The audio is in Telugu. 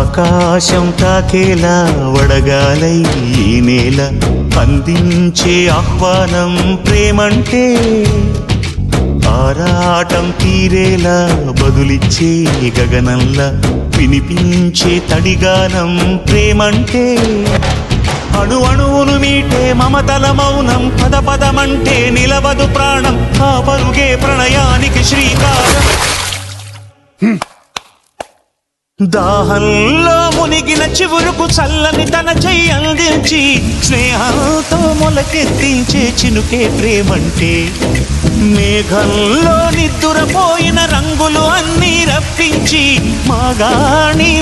ఆకాశం తాకేలా వడగాలై ఈ నేల అందించే ఆహ్వానం ప్రేమంటే ఆరాటం తీరేలా బదులిచ్చే గగనంలా వినిపించే తడిగానం ప్రేమంటే అణు అణువును మీటే మమతల మౌనం పద పదమంటే నిలవదు ప్రాణం ఆ పరుగే ప్రణయానికి శ్రీకారం దాహంలో మునిగిన చివురుకు చల్లని తన చెయ్యి అందించి స్నేహంతో మొలకెత్తించే చినుకే ప్రేమంటే మేఘంలో నిద్దురపోయిన రంగులు అన్నీ రప్పించి మాగాణి